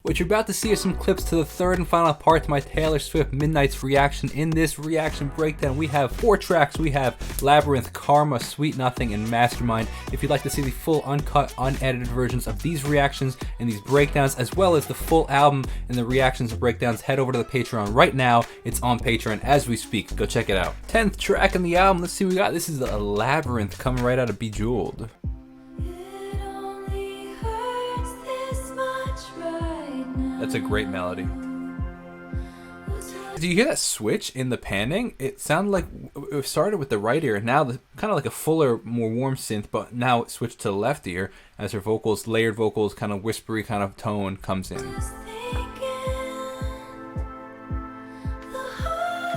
What you're about to see are some clips to the third and final part to my Taylor Swift Midnight's reaction. In this reaction breakdown, we have 4 tracks. We have Labyrinth, Karma, Sweet Nothing, and Mastermind. If you'd like to see the full uncut, unedited versions of these reactions and these breakdowns, as well as the full album and the reactions and breakdowns, head over to the Patreon right now. It's on Patreon as we speak. Go check it out. 10th track in the album. Let's see what we got. This is a Labyrinth coming right out of Bejeweled. That's a great melody. Do you hear that switch in the panning? It sounded like it started with the right ear, and now kind of like a fuller, more warm synth, but now it switched to the left ear as her vocals, layered vocals, kind of whispery kind of tone comes in.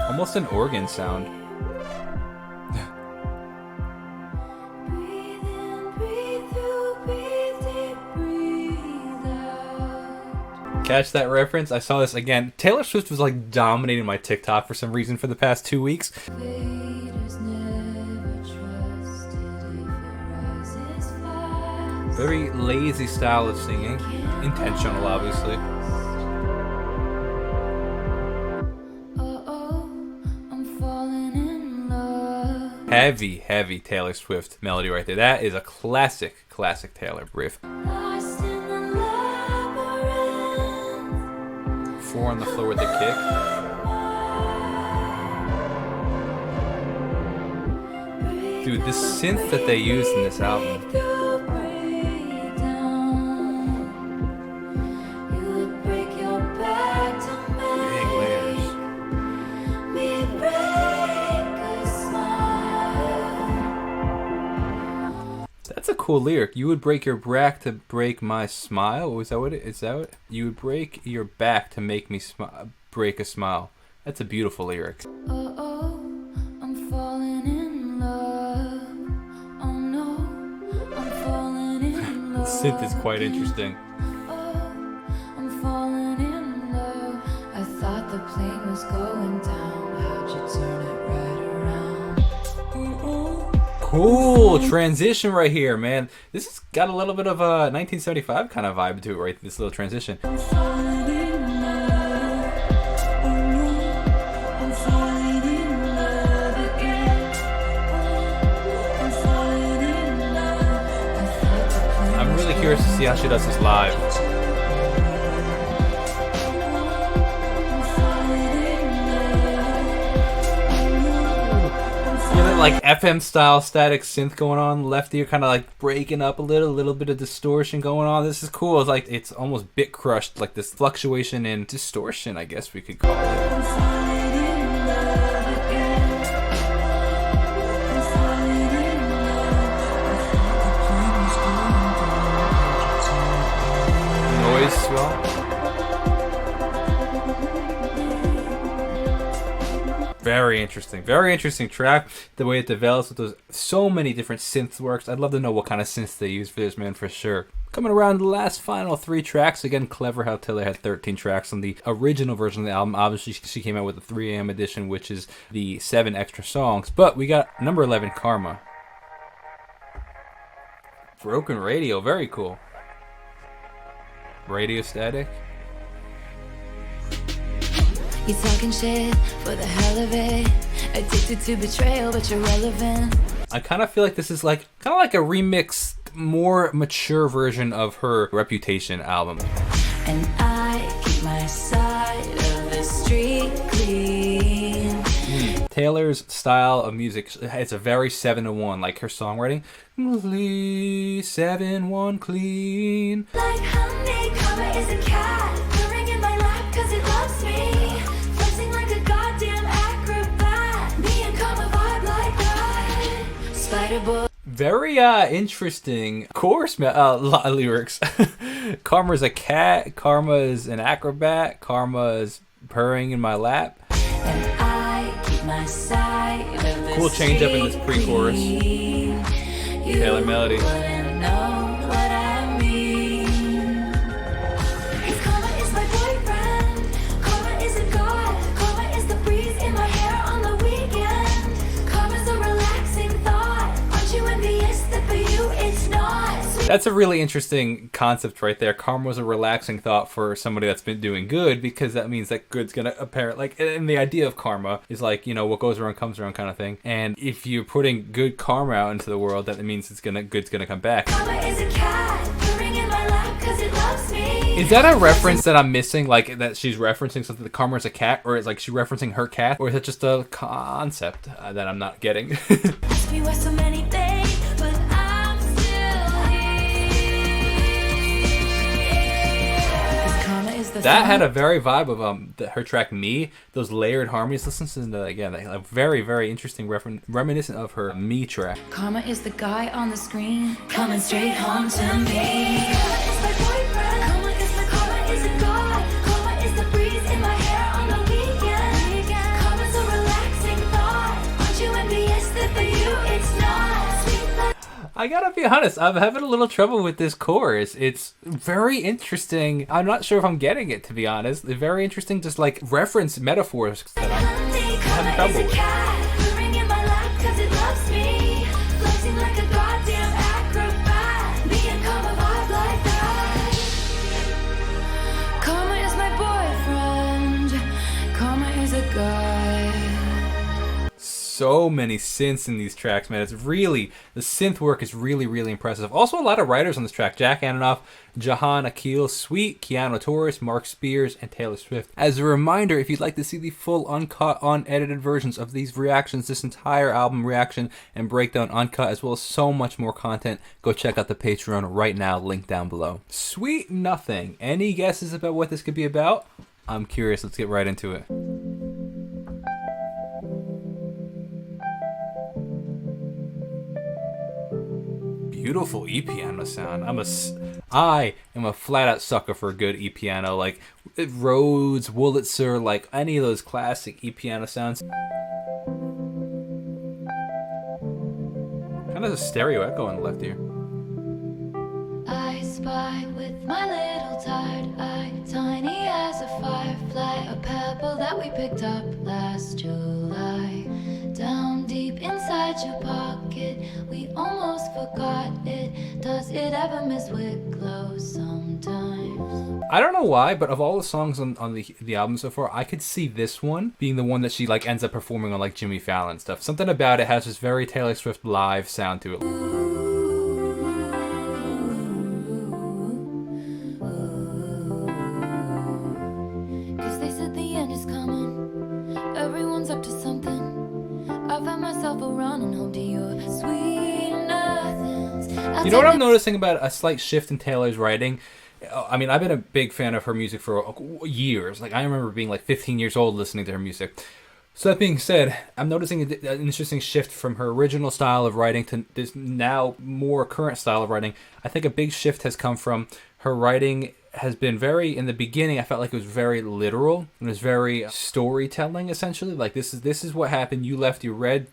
Almost an organ sound. Catch that reference? I saw this again. Taylor Swift was like dominating my TikTok for some reason for the past 2 weeks. Very lazy style of singing. Intentional, obviously. Heavy, heavy Taylor Swift melody right there. That is a classic Taylor riff. 4 on the floor with the kick. Dude, this synth that they used in this album. Big layers. That's a cool lyric. You would break your back to break my smile. Is that what it is? That what you would break your back to make me break a smile. That's a beautiful lyric. I'm falling in love. Oh no, I'm falling in love. The synth is quite interesting. I'm falling in love. I thought the plane was going down. How'd you turn it right around? Cool transition right here, man. This has got a little bit of a 1975 kind of vibe to it, right? This little transition. I'm falling in love. Oh no, I'm falling in love again. I'm falling in love. I thought the plane I'm really curious to see how she does this live. Like FM style static synth going on, left ear kind of like breaking up a little bit of distortion going on. This is cool. It's like it's almost bit crushed, like this fluctuation in distortion, I guess we could call it. Noise swell. Very interesting track. The way it develops with those so many different synth works. I'd love to know what kind of synths they use for this, man, for sure. Coming around the last final 3 tracks. Again, clever how Taylor had 13 tracks on the original version of the album. Obviously, she came out with the 3 AM edition, which is the 7 extra songs. But we got number 11, Karma. Broken radio, very cool. Radio static. You talking shit for the hell of it. Addicted to betrayal, but you're relevant. I kind of feel like this is like kind of like a remixed, more mature version of her Reputation album. And I keep my side of the street clean. Taylor's style of music, it's a very 7-1, like her songwriting. 7-1 clean. Like honey, karma is a cat. Purring in my lap cause it loves me. Very interesting chorus lyrics. Karma's a cat, Karma is an acrobat, Karma is purring in my lap. And I keep my side of the cool change up in this pre-chorus. Taylor melody. That's a really interesting concept right there. Karma was a relaxing thought for somebody that's been doing good, because that means that good's gonna apparent, like, and the idea of karma is like, you know, what goes around comes around kind of thing. And if you're putting good karma out into the world, that means good's gonna come back. Karma is a cat, purring in my lap 'cause it loves me. Is that a reference that I'm missing? Like, that she's referencing something, the karma is a cat, or is like she referencing her cat, or is it just a concept that I'm not getting? Ask me why so many things, but I'm still here. 'Cause karma is the That song. had a very vibe of her track Me. Those layered harmonies. Listen to that again. A very, very interesting reminiscent of her Me track. Karma is the guy on the screen coming straight home to me. Karma is my boyfriend. Karma is my karma is a god. Karma is the breeze in my hair on the weekend. Karma's a relaxing thought. Aren't you envious that for you it's not? Sweet like I gotta be honest, I'm having a little trouble with this chorus. It's very interesting. I'm not sure if I'm getting it, to be honest. It's very interesting, just like reference metaphors that I'm having trouble with. purring in my lap 'cause it loves me. Flexing like a goddamn acrobat. Me and karma vibe like that. Karma is my boyfriend. Karma is a guy. So many synths in these tracks, man. It's really, the synth work is really, really impressive. Also, a lot of writers on this track: Jack Antonoff, Jahan Akil, Sweet, Keanu Torres, Mark Spears, and Taylor Swift. As a reminder, if you'd like to see the full uncut, unedited versions of these reactions, this entire album reaction and breakdown uncut, as well as so much more content, go check out the Patreon right now, link down below. Sweet Nothing. Any guesses about what this could be about? I'm curious. Let's get right into it. Beautiful e-piano sound. I am a flat out sucker for a good e-piano, like Rhodes, Wurlitzer, like any of those classic e-piano sounds. Kind of a stereo echo on the left here. I spy with my little tired eye, tiny as a firefly, a pebble that we picked up last July. Down deep inside your pocket, we almost forgot it. Does it ever miss with glow sometimes? I don't know why, but of all the songs on the album so far, I could see this one being the one that she like ends up performing on like Jimmy Fallon stuff. Something about it has this very Taylor Swift live sound to it. Cause they said the end is coming, everyone's up to something. I found myself running home to your sweet nothings. You know what I'm noticing about a slight shift in Taylor's writing? I mean, I've been a big fan of her music for years. Like, I remember being like 15 years old listening to her music. So that being said, I'm noticing an interesting shift from her original style of writing to this now more current style of writing. I think a big shift has come from her writing has been very, in the beginning, I felt like it was very literal. It was very storytelling, essentially. Like, this is what happened. You left your red,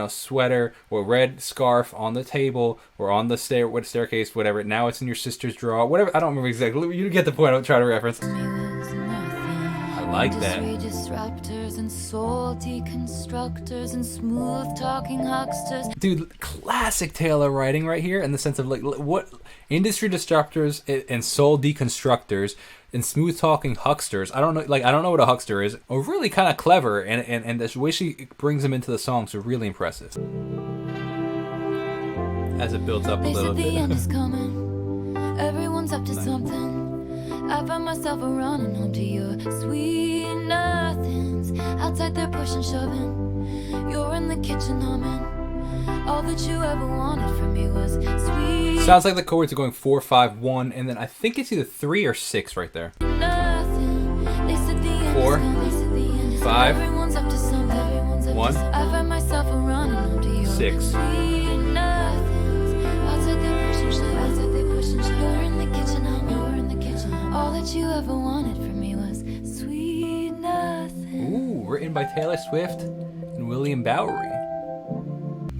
sweater or red scarf on the table or on the staircase, whatever. Now it's in your sister's drawer, whatever. I don't remember exactly. You get the point I'm trying to reference. I like that. Disruptors and soul deconstructors and smooth talking hucksters. Dude, classic Taylor writing right here, in the sense of like what industry disruptors and soul deconstructors and smooth talking hucksters. I don't know what a huckster is. Are really kind of clever, and the way she brings them into the songs are really impressive. As it builds up a They little said the end bit. is coming, everyone's up to something. I found myself running home to your sweet nothings. Outside they're pushing, shoving. You're in the kitchen humming. All that you ever wanted from me was sweet Sounds like the chords are going 4, 5, 1, and then I think it's either 3 or 6 right there. nothing. They said the end 4, is coming. They said the end is 5, coming. Everyone's up to something. Everyone's up 1, to something. I found myself running home to your 6. sweet nothings. Outside they're pushing, shoving. Outside they pushing, shoving. You're in the kitchen humming. You're in the kitchen humming. All that you ever wanted from me was sweet nothing. Ooh, written by Taylor Swift and William Bowery,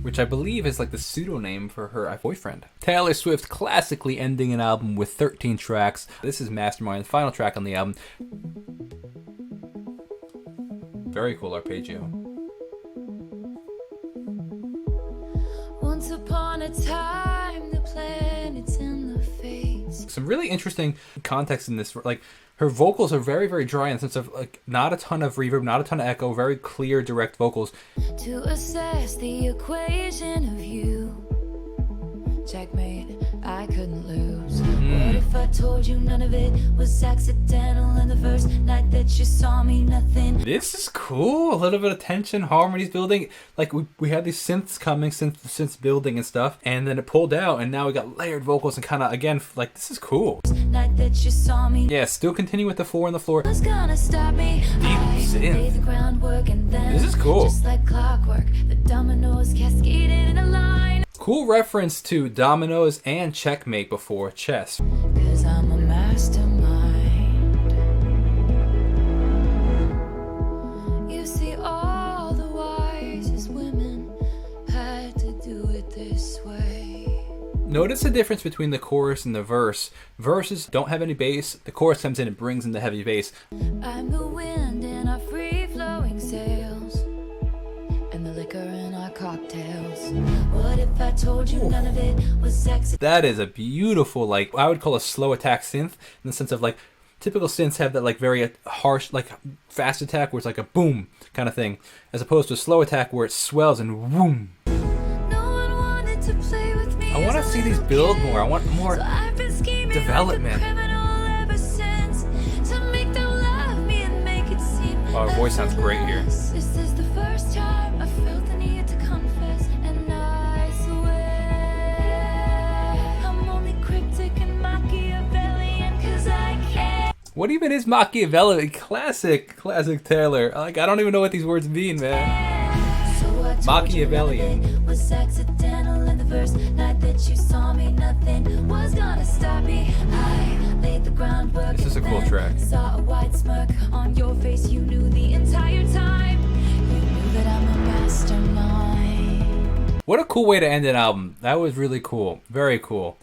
which I believe is like the pseudonym for her boyfriend. Taylor Swift classically ending an album with 13 tracks. This is Mastermind, the final track on the album. Very cool arpeggio. Once upon a time, the planets in the face. Some really interesting context in this. Like, her vocals are very, very dry in the sense of like not a ton of reverb, not a ton of echo, very clear, direct vocals. To assess the equation of you. Checkmate, I couldn't lose. What if I told you none of it was accidental, and the first night that you saw me, nothing. This is cool. A little bit of tension, harmonies building. Like we had these synths coming, synths building and stuff, and then it pulled out, and now we got layered vocals and kind of again like this is cool. Night that you saw me. Yeah, still continue with the 4 on the floor. Was gonna stop me. I synth. laid the groundwork, and then This is cool. just like clockwork, the dominoes cascaded in a line. Cool reference to dominoes and checkmate before chess. 'Cause I'm a mastermind. You see, all the wisest women had to do it this way. Notice the difference between the chorus and the verse. Verses don't have any bass. The chorus comes in and brings in the heavy bass. I'm the wind in our free-flowing sails, and the liquor in our cocktails. What if I told you none of it was accidental? That is a beautiful, like, I would call a slow attack synth in the sense of like typical synths have that like very harsh, like fast attack where it's like a boom kind of thing, as opposed to a slow attack where it swells and whoom. No one wanted to play with me. I want to as a see these little build kid. more. I want more So I've been scheming development. like a criminal ever since, to make them love me and make it seem Oh, her voice sounds great here. effortless. This is the first time I felt the need to confess, and I swear I'm only cryptic and Machiavellian 'cause I can't. What even is Machiavelli? Classic Taylor. Like, I don't even know what these words mean, man. So I told Machiavellian. you none of it was accidental, and the first night that you saw me, nothing was gonna stop me. I laid the groundwork. This is a and cool then track. Saw a wide smirk on your face. You knew the entire time. You knew that I'm a mastermind. What a cool way to end an album. That was really cool. Very cool.